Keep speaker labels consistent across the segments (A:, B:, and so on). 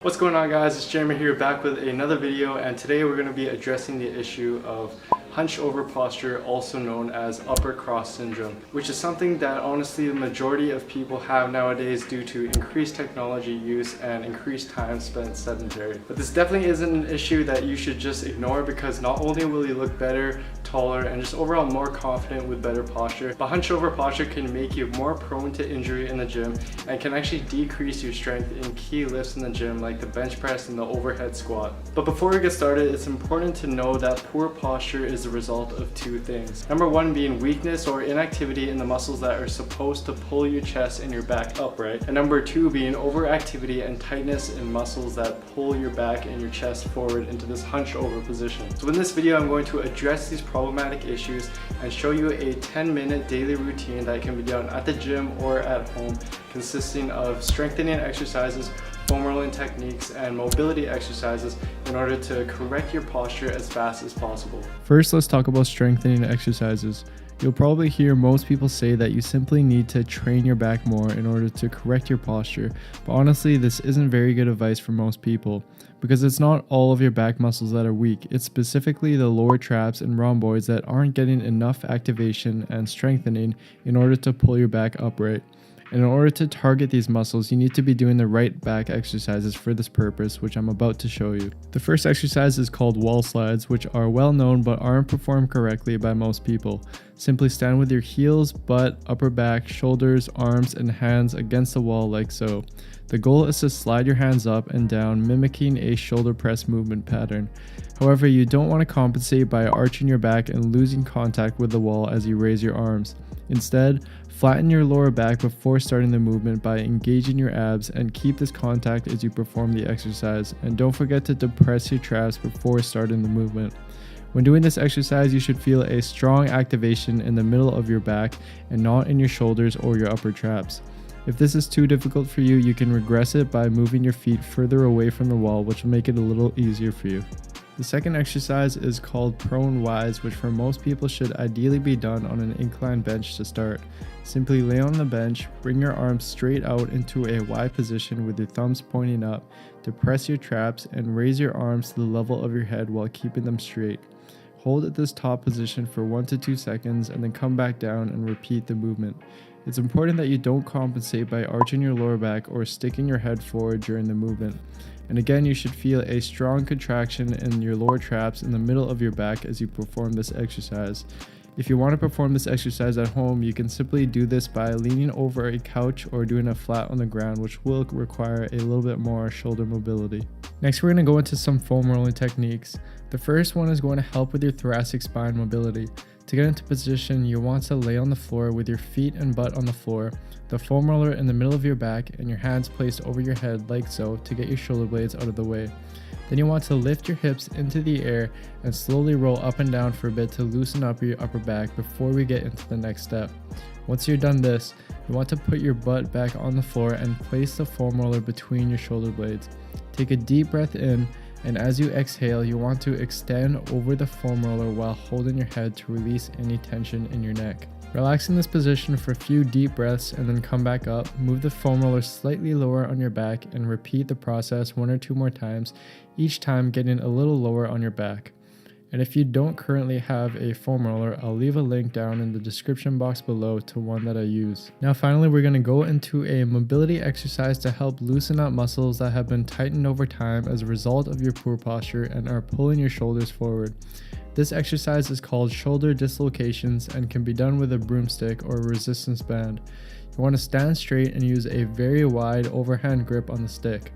A: What's going on, guys? It's Jeremy here, back with another video, and today we're going to be addressing the issue of hunched over posture, also known as upper cross syndrome, which is something that honestly the majority of people have nowadays due to increased technology use and increased time spent sedentary. But this definitely isn't an issue that you should just ignore, because not only will you look better, taller, and just overall more confident with better posture, but hunched over posture can make you more prone to injury in the gym and can actually decrease your strength in key lifts in the gym like the bench press and the overhead squat. But before we get started, it's important to know that poor posture is the result of two things. Number one being weakness or inactivity in the muscles that are supposed to pull your chest and your back upright, and number two being overactivity and tightness in muscles that pull your back and your chest forward into this hunched over position. So in this video, I'm going to address these problematic issues and show you a 10-minute daily routine that can be done at the gym or at home, consisting of strengthening exercises, foam rolling techniques, and mobility exercises in order to correct your posture as fast as possible. First, let's talk about strengthening exercises. You'll probably hear most people say that you simply need to train your back more in order to correct your posture, but honestly, this isn't very good advice for most people, because it's not all of your back muscles that are weak. It's specifically the lower traps and rhomboids that aren't getting enough activation and strengthening in order to pull your back upright. And in order to target these muscles, you need to be doing the right back exercises for this purpose, which I'm about to show you. The first exercise is called wall slides, which are well known but aren't performed correctly by most people. Simply stand with your heels, butt, upper back, shoulders, arms, and hands against the wall like so. The goal is to slide your hands up and down, mimicking a shoulder press movement pattern. However, you don't want to compensate by arching your back and losing contact with the wall as you raise your arms. Instead, flatten your lower back before starting the movement by engaging your abs, and keep this contact as you perform the exercise. And don't forget to depress your traps before starting the movement. When doing this exercise, you should feel a strong activation in the middle of your back and not in your shoulders or your upper traps. If this is too difficult for you, you can regress it by moving your feet further away from the wall, which will make it a little easier for you. The second exercise is called Pronewise, which for most people should ideally be done on an inclined bench to start. Simply lay on the bench, bring your arms straight out into a Y position with your thumbs pointing up, depress your traps, and raise your arms to the level of your head while keeping them straight. Hold at this top position for 1 to 2 seconds and then come back down and repeat the movement. It's important that you don't compensate by arching your lower back or sticking your head forward during the movement. And again, you should feel a strong contraction in your lower traps in the middle of your back as you perform this exercise. If you want to perform this exercise at home, you can simply do this by leaning over a couch or doing it flat on the ground, which will require a little bit more shoulder mobility. Next, we're going to go into some foam rolling techniques. The first one is going to help with your thoracic spine mobility. To get into position, you want to lay on the floor with your feet and butt on the floor, the foam roller in the middle of your back, and your hands placed over your head like so to get your shoulder blades out of the way. Then you want to lift your hips into the air and slowly roll up and down for a bit to loosen up your upper back before we get into the next step. Once you're done this, you want to put your butt back on the floor and place the foam roller between your shoulder blades. Take a deep breath in, and as you exhale, you want to extend over the foam roller while holding your head to release any tension in your neck. Relax in this position for a few deep breaths and then come back up. Move the foam roller slightly lower on your back and repeat the process 1 or 2 more times, each time getting a little lower on your back. And if you don't currently have a foam roller, I'll leave a link down in the description box below to one that I use. Now finally, we're going to go into a mobility exercise to help loosen up muscles that have been tightened over time as a result of your poor posture and are pulling your shoulders forward. This exercise is called shoulder dislocations and can be done with a broomstick or a resistance band. You want to stand straight and use a very wide overhand grip on the stick.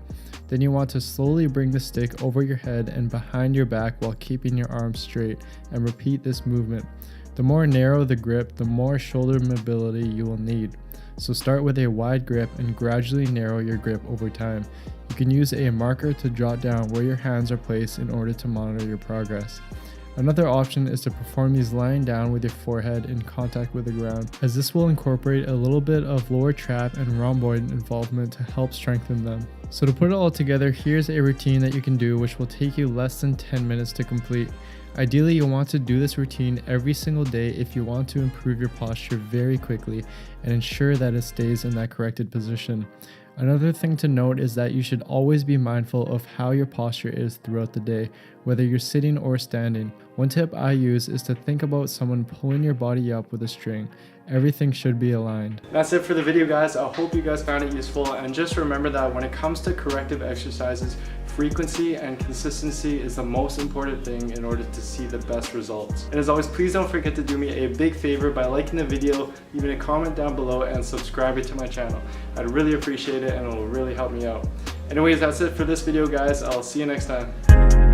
A: Then you want to slowly bring the stick over your head and behind your back while keeping your arms straight, and repeat this movement. The more narrow the grip, the more shoulder mobility you will need. So start with a wide grip and gradually narrow your grip over time. You can use a marker to jot down where your hands are placed in order to monitor your progress. Another option is to perform these lying down with your forehead in contact with the ground, as this will incorporate a little bit of lower trap and rhomboid involvement to help strengthen them. So to put it all together, here's a routine that you can do which will take you less than 10 minutes to complete. Ideally, you'll want to do this routine every single day if you want to improve your posture very quickly and ensure that it stays in that corrected position. Another thing to note is that you should always be mindful of how your posture is throughout the day, whether you're sitting or standing. One tip I use is to think about someone pulling your body up with a string. Everything should be aligned. That's it for the video, guys. I hope you guys found it useful, and just remember that when it comes to corrective exercises, frequency and consistency is the most important thing in order to see the best results. And as always, please don't forget to do me a big favor by liking the video, leaving a comment down below, and subscribing to my channel. I'd really appreciate it, and it will really help me out. Anyways, that's it for this video, guys. I'll see you next time.